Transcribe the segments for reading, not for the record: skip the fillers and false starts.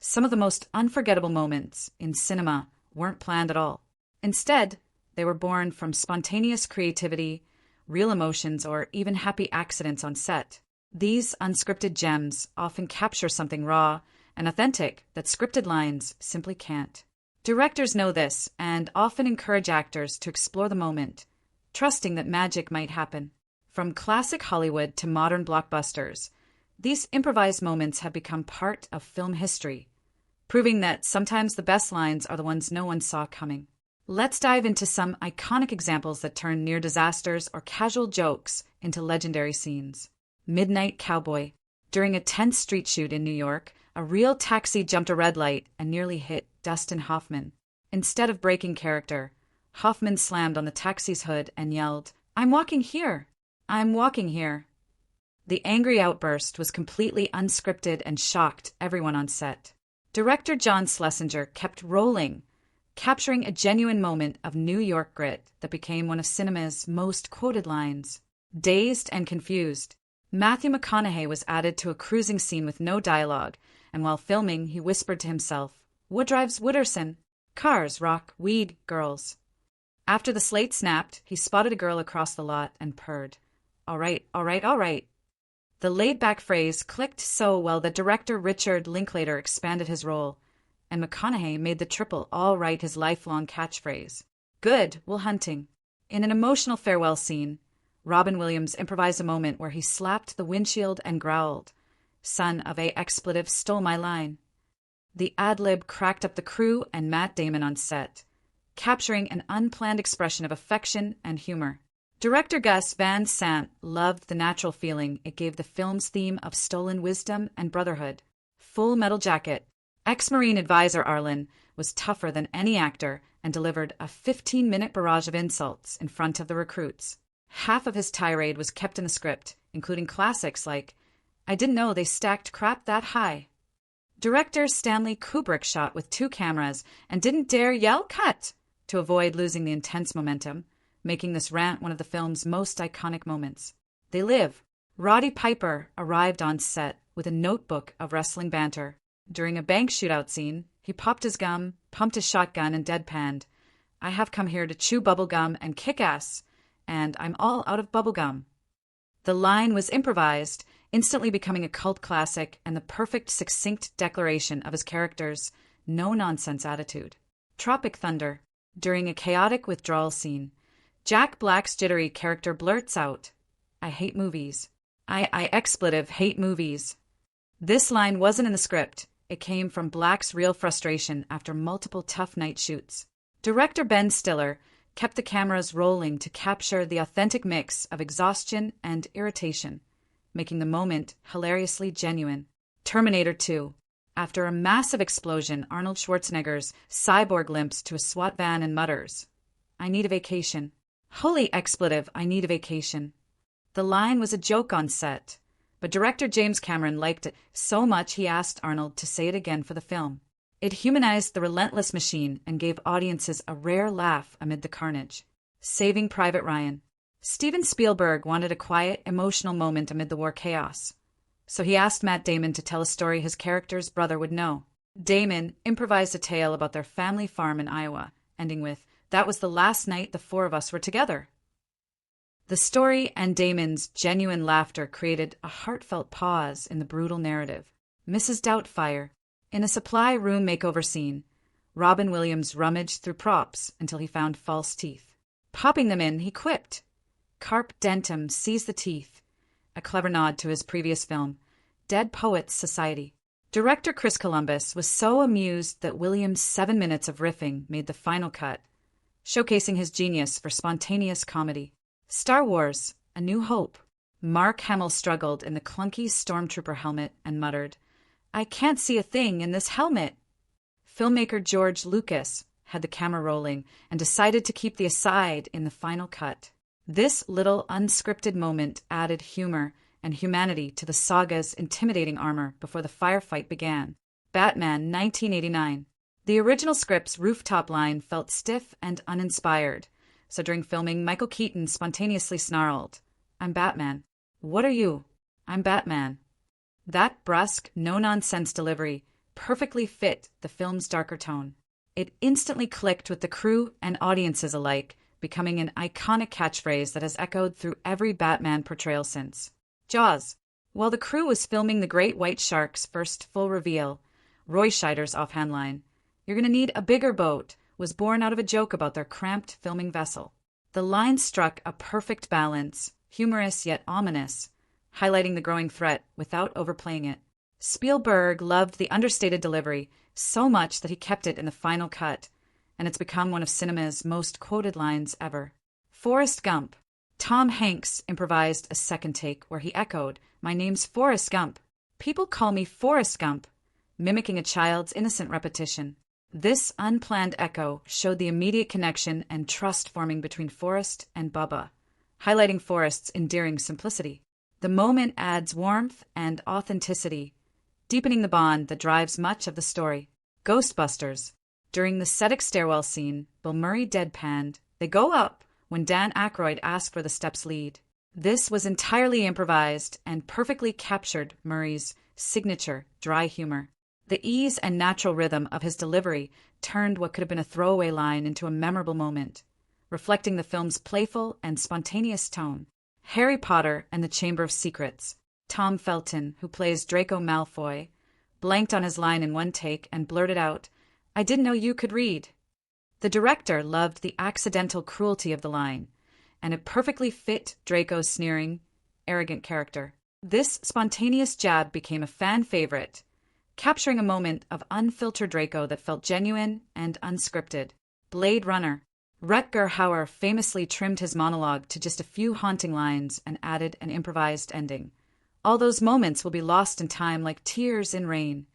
Some of the most unforgettable moments in cinema weren't planned at all. Instead, they were born from spontaneous creativity, real emotions, or even happy accidents on set. These unscripted gems often capture something raw and authentic that scripted lines simply can't. Directors know this and often encourage actors to explore the moment, trusting that magic might happen. From classic Hollywood to modern blockbusters, these improvised moments have become part of film history, proving that sometimes the best lines are the ones no one saw coming. Let's dive into some iconic examples that turn near disasters or casual jokes into legendary scenes. Midnight Cowboy. During a tense street shoot in New York, a real taxi jumped a red light and nearly hit Dustin Hoffman. Instead of breaking character, Hoffman slammed on the taxi's hood and yelled, "I'm walking here! I'm walking here!" The angry outburst was completely unscripted and shocked everyone on set. Director John Schlesinger kept rolling, capturing a genuine moment of New York grit that became one of cinema's most quoted lines. Dazed and Confused. Matthew McConaughey was added to a cruising scene with no dialogue, and while filming, he whispered to himself, "What drives Wooderson? Cars, rock, weed, girls." After the slate snapped, he spotted a girl across the lot and purred, "All right, all right, all right." The laid-back phrase clicked so well that director Richard Linklater expanded his role, and McConaughey made the triple all right his lifelong catchphrase. Good, Will Hunting. In an emotional farewell scene, Robin Williams improvised a moment where he slapped the windshield and growled, "Son of a expletive stole my line." The ad-lib cracked up the crew and Matt Damon on set, capturing an unplanned expression of affection and humor. Director Gus Van Sant loved the natural feeling it gave the film's theme of stolen wisdom and brotherhood. Full Metal Jacket. Ex-Marine advisor Arlen was tougher than any actor and delivered a 15-minute barrage of insults in front of the recruits. Half of his tirade was kept in the script, including classics like, "I didn't know they stacked crap that high." Director Stanley Kubrick shot with 2 cameras and didn't dare yell "cut" to avoid losing the intense momentum, making this rant one of the film's most iconic moments. They live. Roddy Piper arrived on set with a notebook of wrestling banter. During a bank shootout scene, he popped his gum, pumped his shotgun, and deadpanned, "I have come here to chew bubble gum and kick ass, and I'm all out of bubble gum." The line was improvised, instantly becoming a cult classic and the perfect succinct declaration of his character's no-nonsense attitude. Tropic Thunder. During a chaotic withdrawal scene, Jack Black's jittery character blurts out, "I hate movies. I expletive hate movies." This line wasn't in the script. It came from Black's real frustration after multiple tough night shoots. Director Ben Stiller kept the cameras rolling to capture the authentic mix of exhaustion and irritation, making the moment hilariously genuine. Terminator 2. After a massive explosion, Arnold Schwarzenegger's cyborg limps to a SWAT van and mutters, "I need a vacation. Holy expletive, I need a vacation." The line was a joke on set, but director James Cameron liked it so much he asked Arnold to say it again for the film. It humanized the relentless machine and gave audiences a rare laugh amid the carnage. Saving Private Ryan. Steven Spielberg wanted a quiet, emotional moment amid the war chaos, so he asked Matt Damon to tell a story his character's brother would know. Damon improvised a tale about their family farm in Iowa, ending with, "That was the last night the 4 of us were together." The story and Damon's genuine laughter created a heartfelt pause in the brutal narrative. Mrs. Doubtfire. In a supply room makeover scene, Robin Williams rummaged through props until he found false teeth. Popping them in, he quipped, "Carp dentum sees the teeth," a clever nod to his previous film, Dead Poets Society. Director Chris Columbus was so amused that Williams' 7 minutes of riffing made the final cut, showcasing his genius for spontaneous comedy. Star Wars: A New Hope. Mark Hamill struggled in the clunky stormtrooper helmet and muttered, "I can't see a thing in this helmet." Filmmaker George Lucas had the camera rolling and decided to keep the aside in the final cut. This little unscripted moment added humor and humanity to the saga's intimidating armor before the firefight began. Batman 1989. The original script's rooftop line felt stiff and uninspired, so during filming, Michael Keaton spontaneously snarled, "I'm Batman." "What are you?" "I'm Batman." That brusque, no-nonsense delivery perfectly fit the film's darker tone. It instantly clicked with the crew and audiences alike, becoming an iconic catchphrase that has echoed through every Batman portrayal since. Jaws. While the crew was filming the great white shark's first full reveal, Roy Scheider's offhand line, "You're gonna need a bigger boat," was born out of a joke about their cramped filming vessel. The line struck a perfect balance, humorous yet ominous, highlighting the growing threat without overplaying it. Spielberg loved the understated delivery so much that he kept it in the final cut, and it's become one of cinema's most quoted lines ever. Forrest Gump. Tom Hanks improvised a second take where he echoed, "My name's Forrest Gump. People call me Forrest Gump," mimicking a child's innocent repetition. This unplanned echo showed the immediate connection and trust forming between Forrest and Bubba, highlighting Forrest's endearing simplicity. The moment adds warmth and authenticity, deepening the bond that drives much of the story. Ghostbusters. During the Sedek stairwell scene, Bill Murray deadpanned, "They go up," when Dan Aykroyd asked where the steps lead. This was entirely improvised and perfectly captured Murray's signature dry humor. The ease and natural rhythm of his delivery turned what could have been a throwaway line into a memorable moment, reflecting the film's playful and spontaneous tone. Harry Potter and the Chamber of Secrets. Tom Felton, who plays Draco Malfoy, blanked on his line in one take and blurted out, "I didn't know you could read." The director loved the accidental cruelty of the line, and it perfectly fit Draco's sneering, arrogant character. This spontaneous jab became a fan favorite, capturing a moment of unfiltered Draco that felt genuine and unscripted. Blade Runner. Rutger Hauer famously trimmed his monologue to just a few haunting lines and added an improvised ending. All those moments will be lost in time like tears in rain.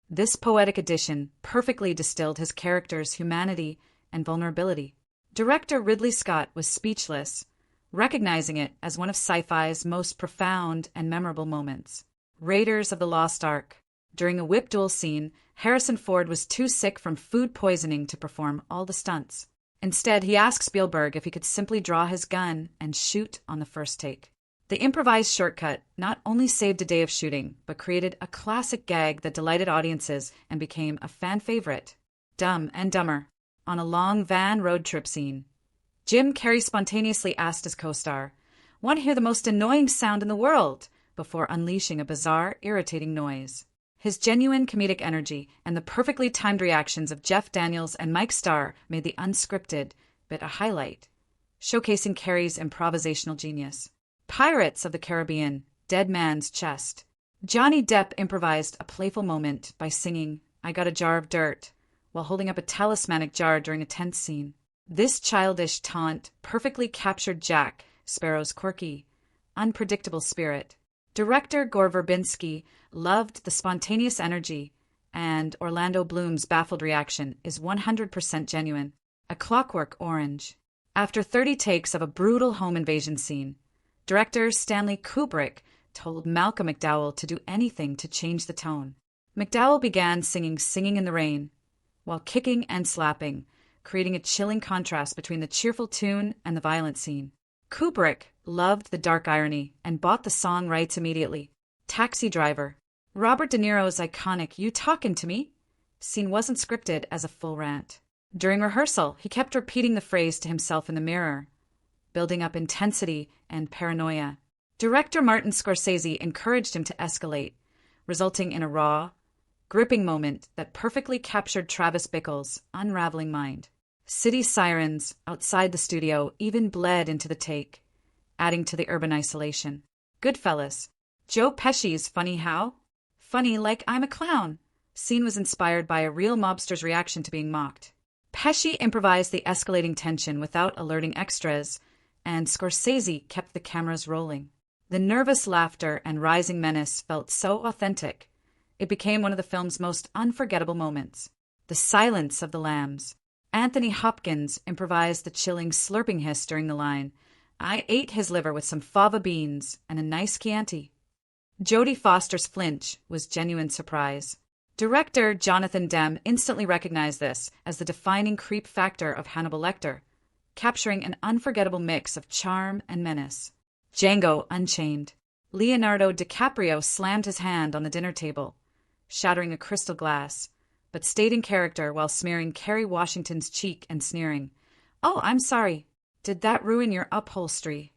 This poetic addition perfectly distilled his character's humanity and vulnerability. Director Ridley Scott was speechless, recognizing it as one of sci-fi's most profound and memorable moments. Raiders of the Lost Ark. During a whip duel scene, Harrison Ford was too sick from food poisoning to perform all the stunts. Instead, he asked Spielberg if he could simply draw his gun and shoot on the first take. The improvised shortcut not only saved a day of shooting, but created a classic gag that delighted audiences and became a fan favorite. Dumb and Dumber. On a long van road trip scene, Jim Carrey spontaneously asked his co-star, "Want to hear the most annoying sound in the world?" before unleashing a bizarre, irritating noise. His genuine comedic energy and the perfectly timed reactions of Jeff Daniels and Mike Starr made the unscripted bit a highlight, showcasing Carrey's improvisational genius. Pirates of the Caribbean, Dead Man's Chest. Johnny Depp improvised a playful moment by singing, "I Got a Jar of Dirt," while holding up a talismanic jar during a tense scene. This childish taunt perfectly captured Jack Sparrow's quirky, unpredictable spirit. Director Gore Verbinski loved the spontaneous energy, and Orlando Bloom's baffled reaction is 100% genuine. A Clockwork Orange. After 30 takes of a brutal home invasion scene, director Stanley Kubrick told Malcolm McDowell to do anything to change the tone. McDowell began singing Singing in the Rain, while kicking and slapping, creating a chilling contrast between the cheerful tune and the violent scene. Kubrick loved the dark irony and bought the song rights immediately. Taxi Driver. Robert De Niro's iconic "You Talkin' to Me" scene wasn't scripted as a full rant. During rehearsal, he kept repeating the phrase to himself in the mirror, building up intensity and paranoia. Director Martin Scorsese encouraged him to escalate, resulting in a raw, gripping moment that perfectly captured Travis Bickle's unraveling mind. City sirens outside the studio even bled into the take, adding to the urban isolation. Goodfellas. Joe Pesci's "Funny How?" "Funny like I'm a clown" scene was inspired by a real mobster's reaction to being mocked. Pesci improvised the escalating tension without alerting extras, and Scorsese kept the cameras rolling. The nervous laughter and rising menace felt so authentic, it became one of the film's most unforgettable moments. The Silence of the Lambs. Anthony Hopkins improvised the chilling slurping hiss during the line, "I ate his liver with some fava beans and a nice Chianti." Jodie Foster's flinch was genuine surprise. Director Jonathan Demme instantly recognized this as the defining creep factor of Hannibal Lecter, capturing an unforgettable mix of charm and menace. Django Unchained. Leonardo DiCaprio slammed his hand on the dinner table, shattering a crystal glass, but stayed in character while smearing Kerry Washington's cheek and sneering, "Oh, I'm sorry. Did that ruin your upholstery?"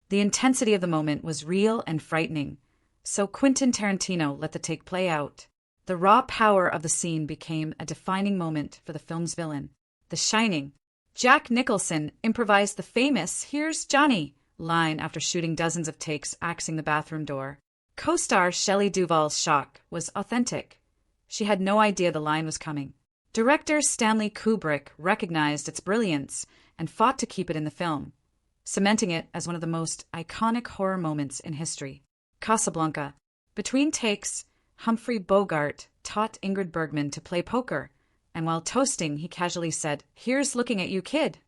The intensity of the moment was real and frightening, so Quentin Tarantino let the take play out. The raw power of the scene became a defining moment for the film's villain. The Shining. Jack Nicholson improvised the famous "Here's Johnny" line after shooting dozens of takes axing the bathroom door. Co-star Shelley Duvall's shock was authentic. She had no idea the line was coming. Director Stanley Kubrick recognized its brilliance and fought to keep it in the film, cementing it as one of the most iconic horror moments in history. Casablanca. Between takes, Humphrey Bogart taught Ingrid Bergman to play poker, and while toasting, he casually said, "Here's looking at you, kid."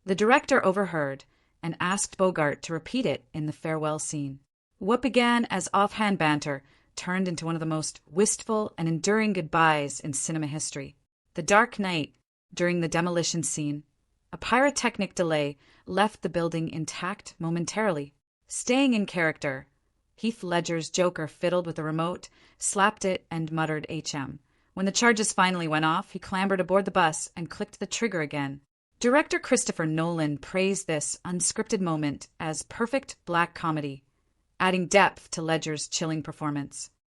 The director overheard and asked Bogart to repeat it in the farewell scene. What began as offhand banter turned into one of the most wistful and enduring goodbyes in cinema history. The Dark Knight. During the demolition scene, a pyrotechnic delay left the building intact momentarily. Staying in character, Heath Ledger's Joker fiddled with the remote, slapped it, and muttered HM. When the charges finally went off, he clambered aboard the bus and clicked the trigger again. Director Christopher Nolan praised this unscripted moment as perfect black comedy, adding depth to Ledger's chilling performance.